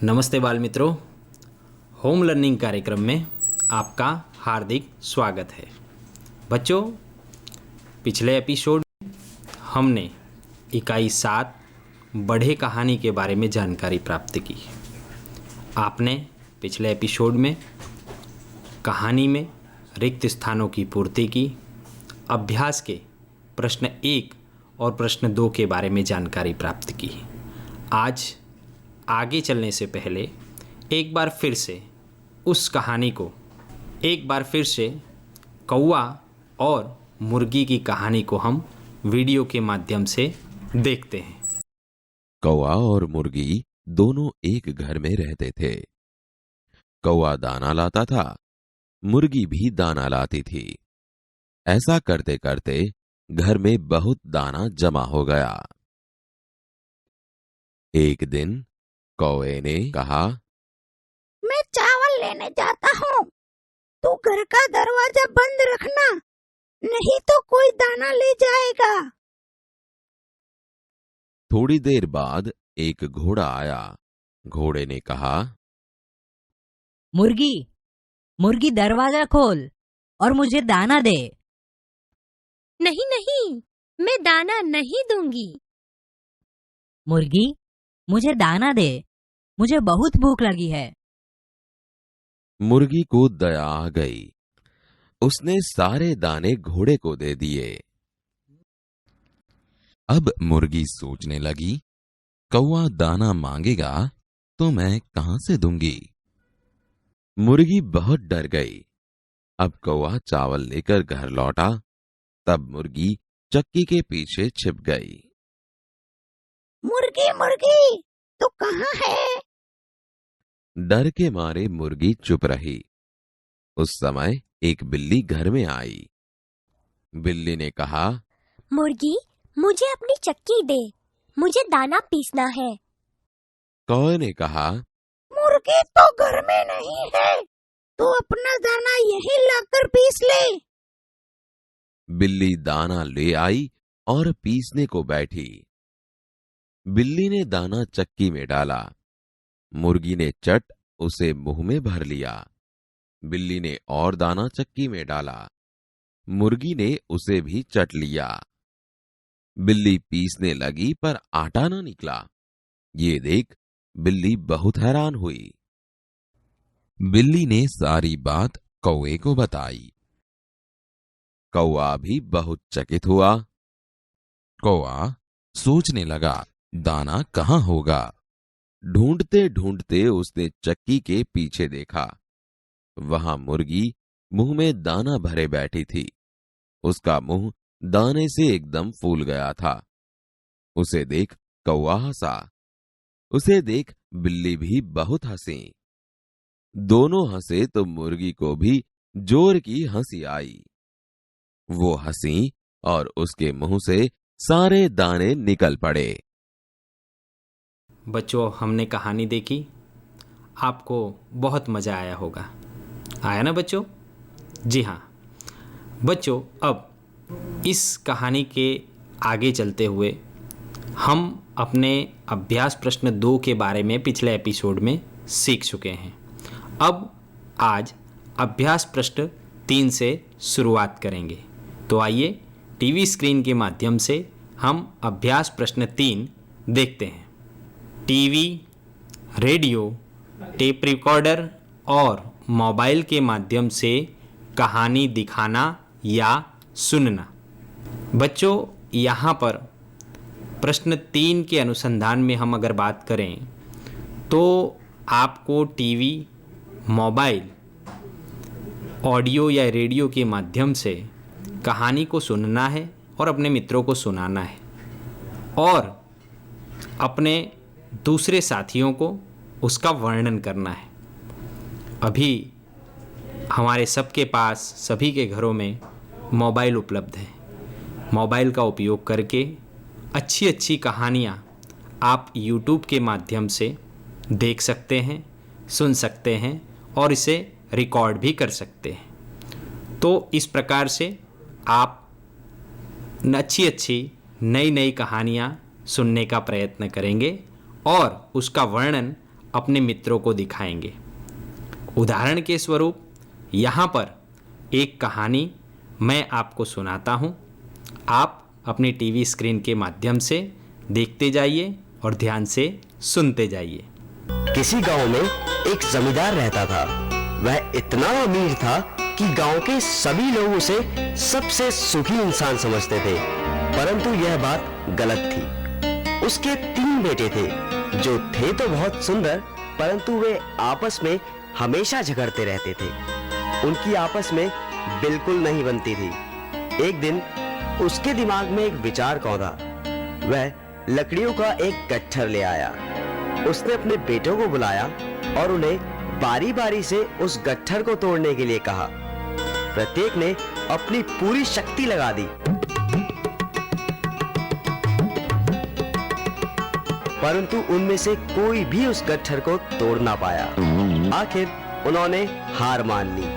नमस्ते बाल मित्रों, होम लर्निंग कार्यक्रम में आपका हार्दिक स्वागत है। बच्चों, पिछले एपिसोड में हमने इकाई 7 बढ़े कहानी के बारे में जानकारी प्राप्त की। आपने पिछले एपिसोड में कहानी में रिक्त स्थानों की पूर्ति की, अभ्यास के प्रश्न 1 और प्रश्न 2 के बारे में जानकारी प्राप्त की। आज आगे चलने से पहले एक बार फिर से उस कहानी को कौवा और मुर्गी की कहानी को हम वीडियो के माध्यम से देखते हैं। कौवा और मुर्गी दोनों एक घर में रहते थे। कौवा दाना लाता था, मुर्गी भी दाना लाती थी। ऐसा करते करते घर में बहुत दाना जमा हो गया। एक दिन कौवे ने कहा, मैं चावल लेने जाता हूँ, तू घर का दरवाजा बंद रखना, नहीं तो कोई दाना ले जाएगा। थोड़ी देर बाद एक घोड़ा आया। घोड़े ने कहा, मुर्गी दरवाजा खोल और मुझे दाना दे। नहीं नहीं, मैं दाना नहीं दूंगी। मुर्गी, मुझे दाना दे, मुझे बहुत भूख लगी है। मुर्गी को दया आ गई। उसने सारे दाने घोड़े को दे दिए। अब मुर्गी सोचने लगी, कौवा दाना मांगेगा तो मैं कहां से दूंगी। मुर्गी बहुत डर गई। अब कौवा चावल लेकर घर लौटा, तब मुर्गी चक्की के पीछे छिप गई। मुर्गी मुर्गी, तू कहाँ है? डर के मारे मुर्गी चुप रही। उस समय एक बिल्ली घर में आई। बिल्ली ने कहा, मुर्गी, मुझे अपनी चक्की दे, मुझे दाना पीसना है। कौवे ने कहा, मुर्गी तो घर में नहीं है, तू अपना दाना यहीं लाकर पीस ले। बिल्ली दाना ले आई और पीसने को बैठी। बिल्ली ने दाना चक्की में डाला। मुर्गी ने चट उसे मुंह में भर लिया। बिल्ली ने और दाना चक्की में डाला। मुर्गी ने उसे भी चट लिया। बिल्ली पीसने लगी पर आटा न निकला। ये देख बिल्ली बहुत हैरान हुई। बिल्ली ने सारी बात कौवे को बताई। कौवा भी बहुत चकित हुआ। कौवा सोचने लगा, दाना कहाँ होगा। ढूंढते ढूंढते उसने चक्की के पीछे देखा। वहां मुर्गी मुंह में दाना भरे बैठी थी। उसका मुंह दाने से एकदम फूल गया था। उसे देख कौवा हंसा। उसे देख बिल्ली भी बहुत हंसी। दोनों हंसे तो मुर्गी को भी जोर की हंसी आई। वो हंसी और उसके मुंह से सारे दाने निकल पड़े। बच्चों, हमने कहानी देखी, आपको बहुत मज़ा आया होगा। आया ना बच्चों? जी हाँ बच्चों, अब इस कहानी के आगे चलते हुए हम अपने अभ्यास प्रश्न 2 के बारे में पिछले एपिसोड में सीख चुके हैं। अब आज अभ्यास प्रश्न 3 से शुरुआत करेंगे। तो आइए टीवी स्क्रीन के माध्यम से हम अभ्यास प्रश्न 3 देखते हैं। टीवी, रेडियो, टेप रिकॉर्डर और मोबाइल के माध्यम से कहानी दिखाना या सुनना। बच्चों, यहाँ पर प्रश्न 3 के अनुसंधान में हम अगर बात करें तो आपको टीवी, मोबाइल, ऑडियो या रेडियो के माध्यम से कहानी को सुनना है और अपने मित्रों को सुनाना है और अपने दूसरे साथियों को उसका वर्णन करना है। अभी हमारे सबके पास, सभी के घरों में मोबाइल उपलब्ध है। मोबाइल का उपयोग करके अच्छी अच्छी कहानियाँ आप YouTube के माध्यम से देख सकते हैं, सुन सकते हैं और इसे रिकॉर्ड भी कर सकते हैं। तो इस प्रकार से आप अच्छी अच्छी नई नई कहानियाँ सुनने का प्रयत्न करेंगे और उसका वर्णन अपने मित्रों को दिखाएंगे। उदाहरण के स्वरूप यहाँ पर एक कहानी मैं आपको सुनाता हूँ। आप अपनी टीवी स्क्रीन के माध्यम से देखते जाइए और ध्यान से सुनते जाइए। किसी गांव में एक जमींदार रहता था। वह इतना अमीर था कि गांव के सभी लोग उसे सबसे सुखी इंसान समझते थे, परंतु यह बात गलत थी। उसके 3 बेटे थे जो थे तो बहुत सुंदर, परंतु वे आपस में हमेशा झगड़ते रहते थे। उनकी आपस में बिल्कुल नहीं बनती थी। एक दिन उसके दिमाग में एक विचार कौंधा। वह लकड़ियों का एक गट्ठर ले आया। उसने अपने बेटों को बुलाया और उन्हें बारी बारी से उस गट्ठर को तोड़ने के लिए कहा। प्रत्येक ने अपनी पूरी शक्ति लगा दी, परंतु उनमें से कोई भी उस गट्ठर को तोड़ ना पाया। आखिर उन्होंने हार मान ली।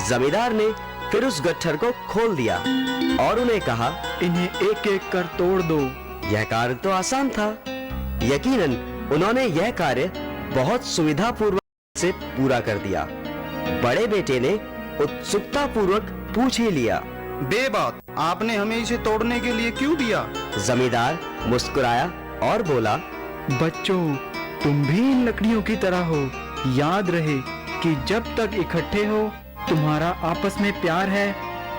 जमींदार ने फिर उस गट्ठर को खोल दिया और उन्हें कहा, इन्हें एक एक कर तोड़ दो। यह कार्य तो आसान था। यकीनन उन्होंने यह कार्य बहुत सुविधापूर्वक से पूरा कर दिया। बड़े बेटे ने उत्सुकता पूर्वक पूछ ही लिया, बेबात, आपने हमें इसे तोड़ने के लिए क्यों दिया? जमींदार मुस्कुराया और बोला, बच्चों, तुम भी इन लकड़ियों की तरह हो। याद रहे कि जब तक इकट्ठे हो, तुम्हारा आपस में प्यार है,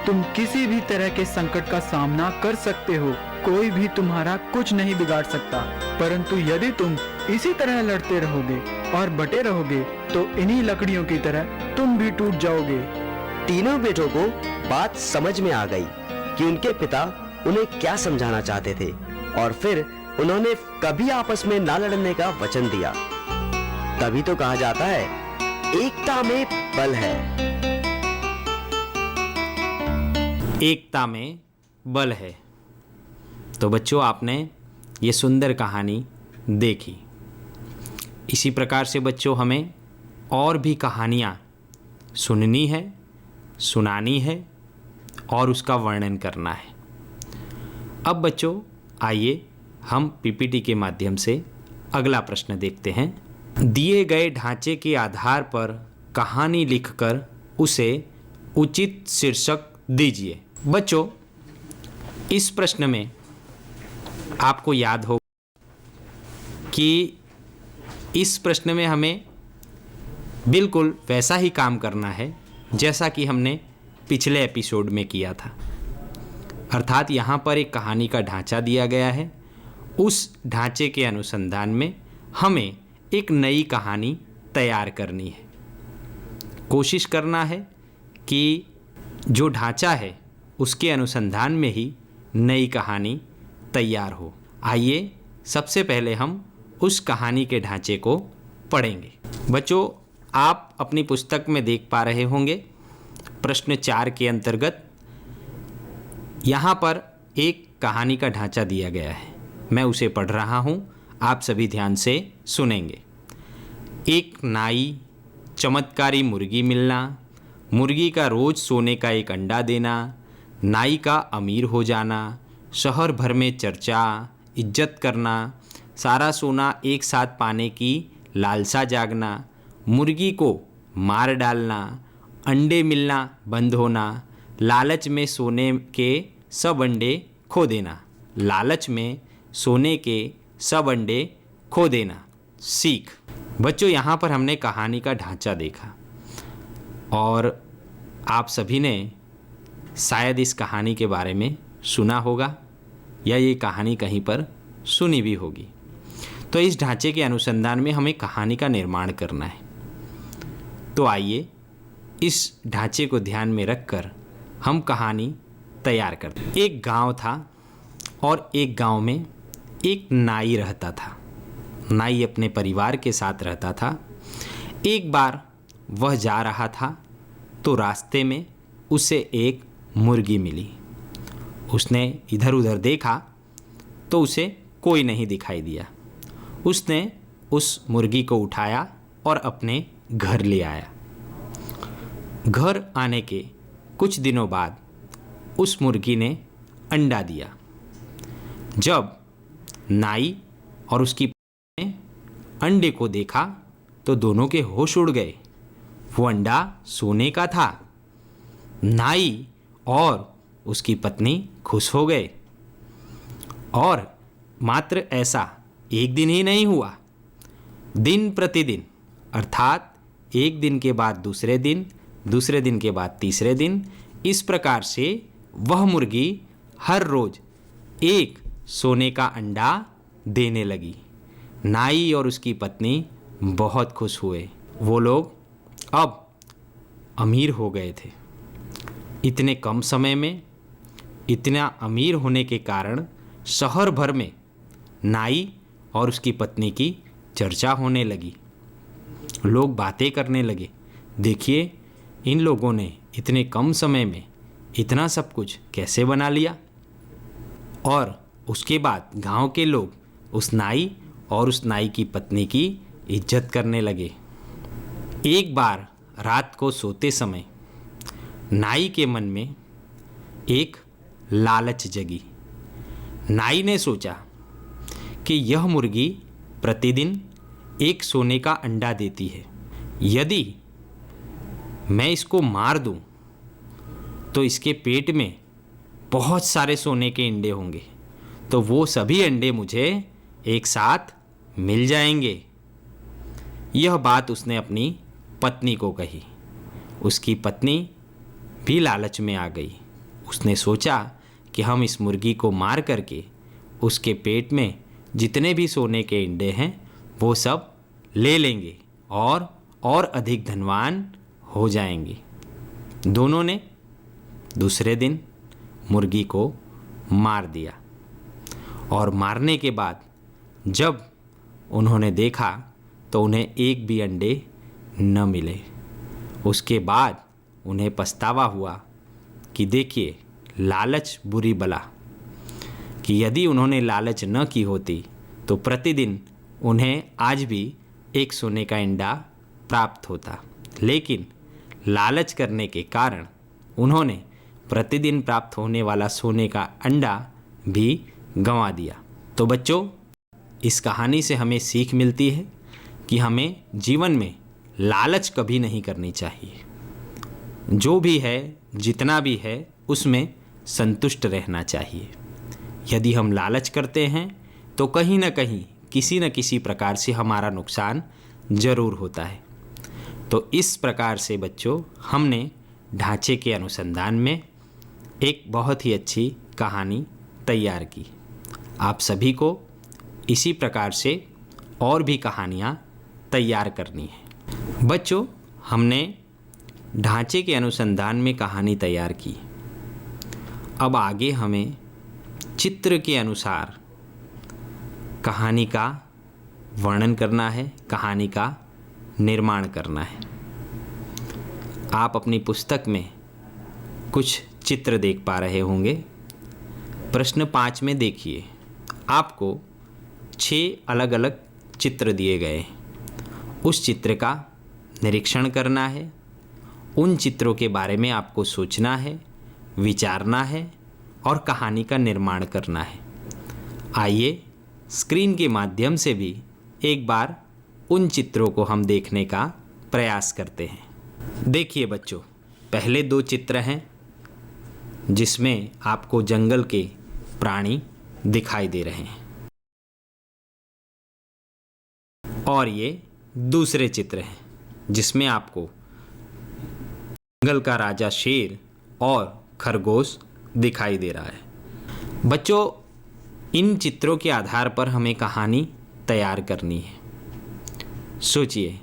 तुम किसी भी तरह के संकट का सामना कर सकते हो। कोई भी तुम्हारा कुछ नहीं बिगाड़ सकता। परंतु यदि तुम इसी तरह लड़ते रहोगे और बटे रहोगे तो इन्हीं लकड़ियों की तरह तुम भी टूट जाओगे। तीनों बेटों को बात समझ में आ गई कि उनके पिता उन्हें क्या समझाना चाहते थे, और फिर उन्होंने कभी आपस में ना लड़ने का वचन दिया। तभी तो कहा जाता है, एकता में बल है। एकता में बल है। तो बच्चों, आपने ये सुंदर कहानी देखी। इसी प्रकार से बच्चों, हमें और भी कहानियाँ सुननी है, सुनानी है और उसका वर्णन करना है। अब बच्चों, आइए हम पीपीटी के माध्यम से अगला प्रश्न देखते हैं। दिए गए ढांचे के आधार पर कहानी लिखकर उसे उचित शीर्षक दीजिए। बच्चों, इस प्रश्न में आपको याद होगा कि इस प्रश्न में हमें बिल्कुल वैसा ही काम करना है जैसा कि हमने पिछले एपिसोड में किया था। अर्थात यहाँ पर एक कहानी का ढांचा दिया गया है। उस ढांचे के अनुसंधान में हमें एक नई कहानी तैयार करनी है। कोशिश करना है कि जो ढांचा है उसके अनुसंधान में ही नई कहानी तैयार हो। आइए सबसे पहले हम उस कहानी के ढांचे को पढ़ेंगे। बच्चों, आप अपनी पुस्तक में देख पा रहे होंगे प्रश्न 4 के अंतर्गत यहाँ पर एक कहानी का ढांचा दिया गया है। मैं उसे पढ़ रहा हूँ, आप सभी ध्यान से सुनेंगे। एक नाई, चमत्कारी मुर्गी मिलना, मुर्गी का रोज़ सोने का एक अंडा देना, नाई का अमीर हो जाना, शहर भर में चर्चा, इज्जत करना, सारा सोना एक साथ पाने की लालसा जागना, मुर्गी को मार डालना, अंडे मिलना बंद होना, लालच में सोने के सब अंडे खो देना, लालच में सोने के सब अंडे खो देना। सीख। बच्चों, यहाँ पर हमने कहानी का ढांचा देखा और आप सभी ने शायद इस कहानी के बारे में सुना होगा या ये कहानी कहीं पर सुनी भी होगी। तो इस ढांचे के अनुसंधान में हमें कहानी का निर्माण करना है। तो आइए इस ढांचे को ध्यान में रखकर हम कहानी तैयार करते हैं। एक गांव था और एक गांव में एक नाई रहता था। नाई अपने परिवार के साथ रहता था। एक बार वह जा रहा था तो रास्ते में उसे एक मुर्गी मिली। उसने इधर उधर देखा तो उसे कोई नहीं दिखाई दिया। उसने उस मुर्गी को उठाया और अपने घर ले आया। घर आने के कुछ दिनों बाद उस मुर्गी ने अंडा दिया। जब नाई और उसकी पत्नी ने अंडे को देखा तो दोनों के होश उड़ गए। वो अंडा सोने का था। नाई और उसकी पत्नी खुश हो गए। और मात्र ऐसा एक दिन ही नहीं हुआ, दिन प्रतिदिन, अर्थात एक दिन के बाद दूसरे दिन, दूसरे दिन के बाद तीसरे दिन, इस प्रकार से वह मुर्गी हर रोज एक सोने का अंडा देने लगी। नाई और उसकी पत्नी बहुत खुश हुए। वो लोग अब अमीर हो गए थे। इतने कम समय में इतना अमीर होने के कारण शहर भर में नाई और उसकी पत्नी की चर्चा होने लगी। लोग बातें करने लगे, देखिए इन लोगों ने इतने कम समय में इतना सब कुछ कैसे बना लिया। और उसके बाद गांव के लोग उस नाई और उस नाई की पत्नी की इज्जत करने लगे। एक बार रात को सोते समय नाई के मन में एक लालच जगी। नाई ने सोचा कि यह मुर्गी प्रतिदिन एक सोने का अंडा देती है। यदि मैं इसको मार दूं तो इसके पेट में बहुत सारे सोने के अंडे होंगे, तो वो सभी अंडे मुझे एक साथ मिल जाएंगे। यह बात उसने अपनी पत्नी को कही। उसकी पत्नी भी लालच में आ गई। उसने सोचा कि हम इस मुर्गी को मार करके उसके पेट में जितने भी सोने के अंडे हैं वो सब ले लेंगे और अधिक धनवान हो जाएंगे। दोनों ने दूसरे दिन मुर्गी को मार दिया। और मारने के बाद जब उन्होंने देखा तो उन्हें एक भी अंडे न मिले। उसके बाद उन्हें पछतावा हुआ कि देखिए लालच बुरी बला, कि यदि उन्होंने लालच न की होती तो प्रतिदिन उन्हें आज भी एक सोने का अंडा प्राप्त होता। लेकिन लालच करने के कारण उन्होंने प्रतिदिन प्राप्त होने वाला सोने का अंडा भी गंवा दिया। तो बच्चों, इस कहानी से हमें सीख मिलती है कि हमें जीवन में लालच कभी नहीं करनी चाहिए। जो भी है, जितना भी है, उसमें संतुष्ट रहना चाहिए। यदि हम लालच करते हैं तो कहीं ना कहीं किसी न किसी प्रकार से हमारा नुकसान जरूर होता है। तो इस प्रकार से बच्चों, हमने ढांचे के अनुसंधान में एक बहुत ही अच्छी कहानी तैयार की। आप सभी को इसी प्रकार से और भी कहानियाँ तैयार करनी है। बच्चों, हमने ढांचे के अनुसंधान में कहानी तैयार की। अब आगे हमें चित्र के अनुसार कहानी का वर्णन करना है, कहानी का निर्माण करना है। आप अपनी पुस्तक में कुछ चित्र देख पा रहे होंगे। प्रश्न 5 में देखिए, आपको 6 अलग अलग चित्र दिए गए हैं। उस चित्र का निरीक्षण करना है। उन चित्रों के बारे में आपको सोचना है, विचारना है और कहानी का निर्माण करना है। आइए स्क्रीन के माध्यम से भी एक बार उन चित्रों को हम देखने का प्रयास करते हैं। देखिए बच्चों, पहले 2 चित्र हैं जिसमें आपको जंगल के प्राणी दिखाई दे रहे हैं, और ये दूसरे चित्र हैं जिसमें आपको जंगल का राजा शेर और खरगोश दिखाई दे रहा है। बच्चों, इन चित्रों के आधार पर हमें कहानी तैयार करनी है। सोचिए,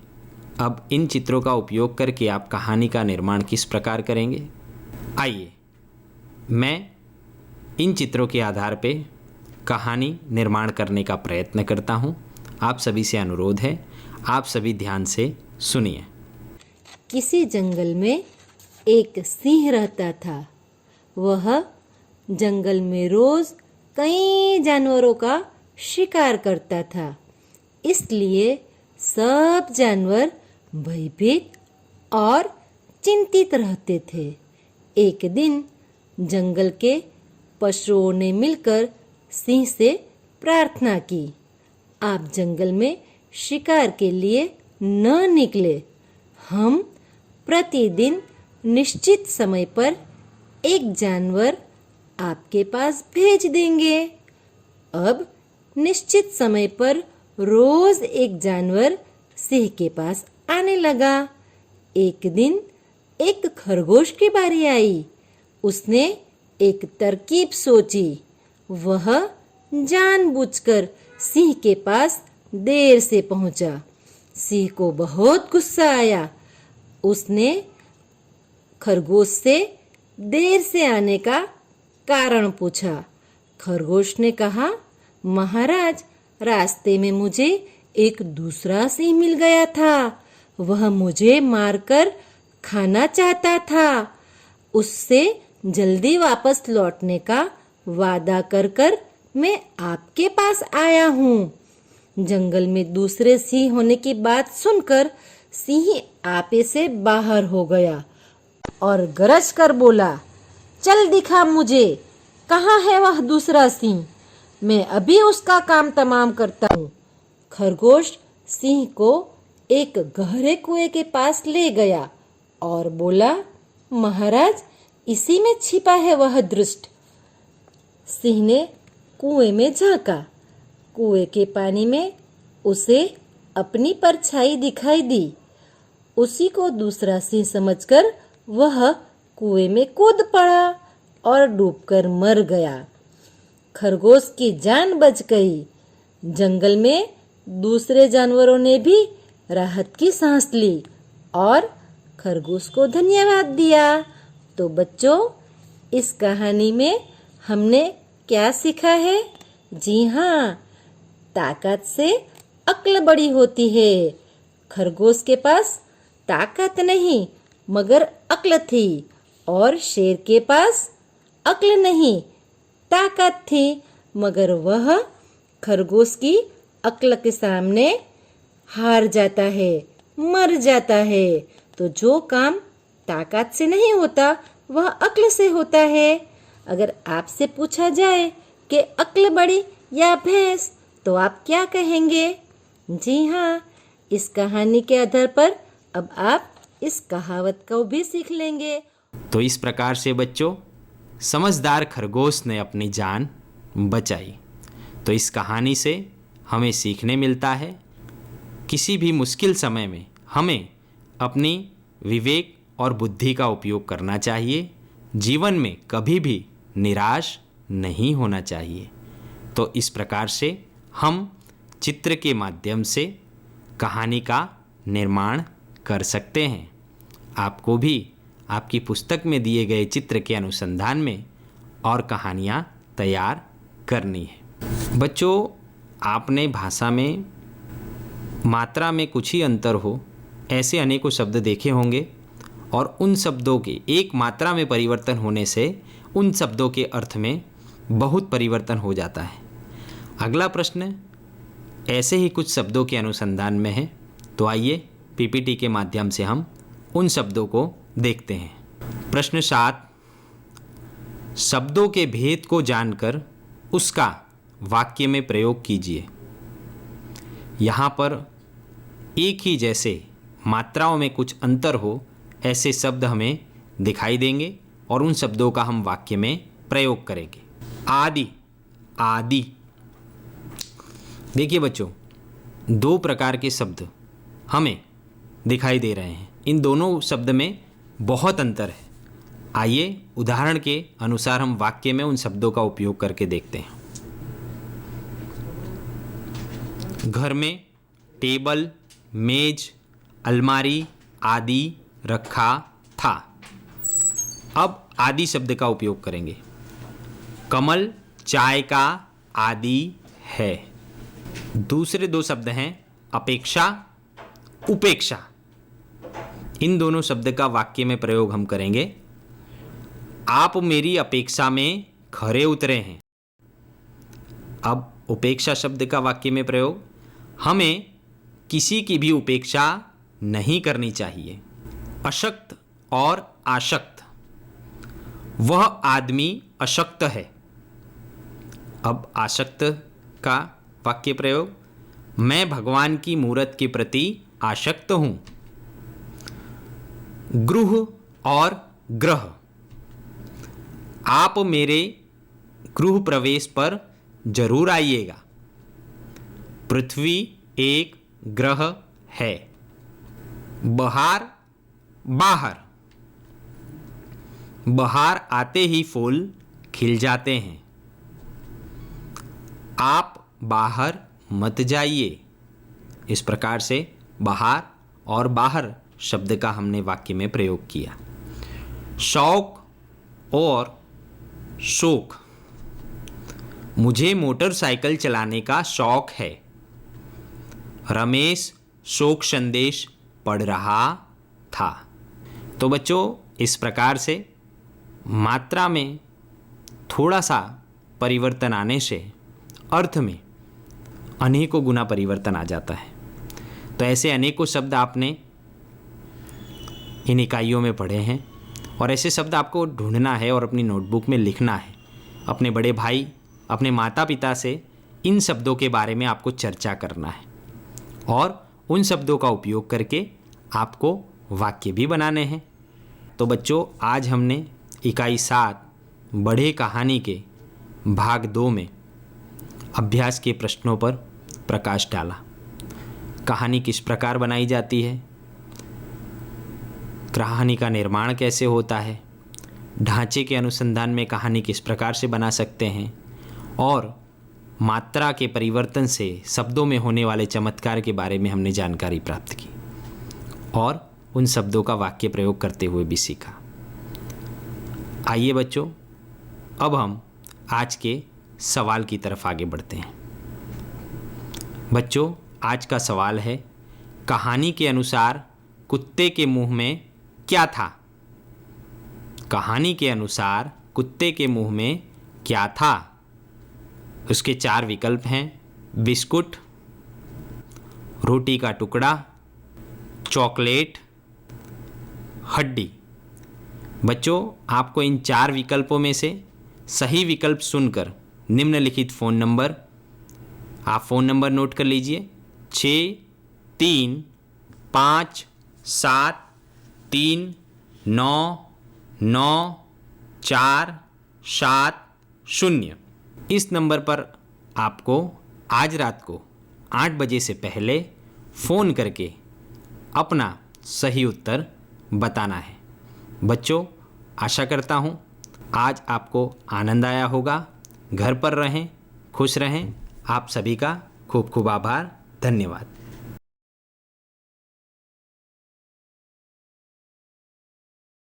अब इन चित्रों का उपयोग करके आप कहानी का निर्माण किस प्रकार करेंगे। आइए, मैं इन चित्रों के आधार पे कहानी निर्माण करने का प्रयत्न करता हूँ। आप सभी से अनुरोध है, आप सभी ध्यान से सुनिए। किसी जंगल में एक सिंह रहता था। वह जंगल में रोज कई जानवरों का शिकार करता था, इसलिए सब जानवर भयभीत और चिंतित रहते थे। एक दिन जंगल के पशुओं ने मिलकर सिंह से प्रार्थना की, आप जंगल में शिकार के लिए न निकले। हम प्रतिदिन निश्चित समय पर एक जानवर आपके पास भेज देंगे। अब निश्चित समय पर रोज एक जानवर सिंह के पास आने लगा। एक दिन एक खरगोश की बारी आई। उसने एक तरकीब सोची। वह जानबूझकर सिंह के पास देर से पहुंचा। सिंह को बहुत गुस्सा आया। उसने खरगोश से देर से आने का कारण पूछा। खरगोश ने कहा, महाराज, रास्ते में मुझे एक दूसरा सिंह मिल गया था। वह मुझे मारकर खाना चाहता था। उससे जल्दी वापस लौटने का वादा कर मैं आपके पास आया हूँ। जंगल में दूसरे सिंह होने की बात सुनकर सिंह आपे से बाहर हो गया और गरज कर बोला, चल दिखा मुझे, कहाँ है वह दूसरा सिंह? मैं अभी उसका काम तमाम करता हूँ। खरगोश सिंह को एक गहरे कुएं के पास ले गया और बोला, महाराज, इसी में छिपा है वह दुष्ट। सिंह ने कुएं में झांका। कुएं के पानी में उसे अपनी परछाई दिखाई दी। उसी को दूसरा सिंह समझकर वह कुएं में कूद पड़ा और डूबकर मर गया। खरगोश की जान बच गई। जंगल में दूसरे जानवरों ने भी राहत की सांस ली और खरगोश को धन्यवाद दिया। तो बच्चों, इस कहानी में हमने क्या सीखा है? जी हाँ, ताकत से अक्ल बड़ी होती है। खरगोश के पास ताकत नहीं मगर अक्ल थी और शेर के पास अक्ल नहीं ताकत थी, मगर वह खरगोश की अक्ल के सामने हार जाता है, मर जाता है। तो जो काम ताकत से नहीं होता वह अक्ल से होता है। अगर आपसे पूछा जाए कि अक्ल बड़ी या भैंस, तो आप क्या कहेंगे? जी हाँ, इस कहानी के आधार पर अब आप इस कहावत को भी सीख लेंगे। तो इस प्रकार से बच्चों, समझदार खरगोश ने अपनी जान बचाई। तो इस कहानी से हमें सीखने मिलता है, किसी भी मुश्किल समय में हमें अपनी विवेक और बुद्धि का उपयोग करना चाहिए। जीवन में कभी भी निराश नहीं होना चाहिए। तो इस प्रकार से हम चित्र के माध्यम से कहानी का निर्माण कर सकते हैं। आपको भी आपकी पुस्तक में दिए गए चित्र के अनुसंधान में और कहानियाँ तैयार करनी है। बच्चों, आपने भाषा में मात्रा में कुछ ही अंतर हो ऐसे अनेकों शब्द देखे होंगे और उन शब्दों के एक मात्रा में परिवर्तन होने से उन शब्दों के अर्थ में बहुत परिवर्तन हो जाता है। अगला प्रश्न ऐसे ही कुछ शब्दों के अनुसंधान में है। तो आइए पीपीटी के माध्यम से हम उन शब्दों को देखते हैं। प्रश्न 7, शब्दों के भेद को जानकर उसका वाक्य में प्रयोग कीजिए। यहाँ पर एक ही जैसे मात्राओं में कुछ अंतर हो ऐसे शब्द हमें दिखाई देंगे और उन शब्दों का हम वाक्य में प्रयोग करेंगे। आदि, आदि। देखिए बच्चों, दो प्रकार के शब्द हमें दिखाई दे रहे हैं। इन दोनों शब्द में बहुत अंतर है। आइए उदाहरण के अनुसार हम वाक्य में उन शब्दों का उपयोग करके देखते हैं। घर में टेबल, मेज, अलमारी आदि रखा था। अब आदि शब्द का उपयोग करेंगे। कमल चाय का आदि है। दूसरे दो शब्द हैं अपेक्षा, उपेक्षा। इन दोनों शब्द का वाक्य में प्रयोग हम करेंगे। आप मेरी अपेक्षा में खरे उतरे हैं। अब उपेक्षा शब्द का वाक्य में प्रयोग, हमें किसी की भी उपेक्षा नहीं करनी चाहिए। अशक्त और आशक्त, वह आदमी अशक्त है। अब आशक्त का वाक्य प्रयोग, मैं भगवान की मूरत के प्रति आसक्त हूँ। गृह और ग्रह, आप मेरे गृह प्रवेश पर जरूर आइएगा। पृथ्वी एक ग्रह है। बहार, बाहर, बहार आते ही फूल खिल जाते हैं। आप बाहर मत जाइए। इस प्रकार से बाहर और बाहर शब्द का हमने वाक्य में प्रयोग किया। शौक और शोक, मुझे मोटरसाइकिल चलाने का शौक है। रमेश शोक संदेश पढ़ रहा था। तो बच्चों, इस प्रकार से मात्रा में थोड़ा सा परिवर्तन आने से अर्थ में अनेकों गुना परिवर्तन आ जाता है। तो ऐसे अनेकों शब्द आपने इन इकाइयों में पढ़े हैं और ऐसे शब्द आपको ढूंढना है और अपनी नोटबुक में लिखना है। अपने बड़े भाई, अपने माता पिता से इन शब्दों के बारे में आपको चर्चा करना है और उन शब्दों का उपयोग करके आपको वाक्य भी बनाने हैं। तो बच्चों, आज हमने इकाई 7 बढ़े कहानी के भाग 2 में अभ्यास के प्रश्नों पर प्रकाश डाला। कहानी किस प्रकार बनाई जाती है, कहानी का निर्माण कैसे होता है, ढांचे के अनुसंधान में कहानी किस प्रकार से बना सकते हैं और मात्रा के परिवर्तन से शब्दों में होने वाले चमत्कार के बारे में हमने जानकारी प्राप्त की और उन शब्दों का वाक्य प्रयोग करते हुए भी सीखा। आइए बच्चों, अब हम आज के सवाल की तरफ आगे बढ़ते हैं। बच्चों, आज का सवाल है, कहानी के अनुसार कुत्ते के मुंह में क्या था? कहानी के अनुसार कुत्ते के मुंह में क्या था? उसके 4 विकल्प हैं। बिस्कुट, रोटी का टुकड़ा, चॉकलेट, हड्डी। बच्चों, आपको इन 4 विकल्पों में से सही विकल्प सुनकर निम्नलिखित फ़ोन नंबर, आप फ़ोन नंबर नोट कर लीजिए, 6353979470। इस नंबर पर आपको आज रात को 8 बजे से पहले फ़ोन करके अपना सही उत्तर बताना है। बच्चों, आशा करता हूँ आज आपको आनंद आया होगा। घर पर रहें, खुश रहें। आप सभी का खूब खूब आभार, धन्यवाद।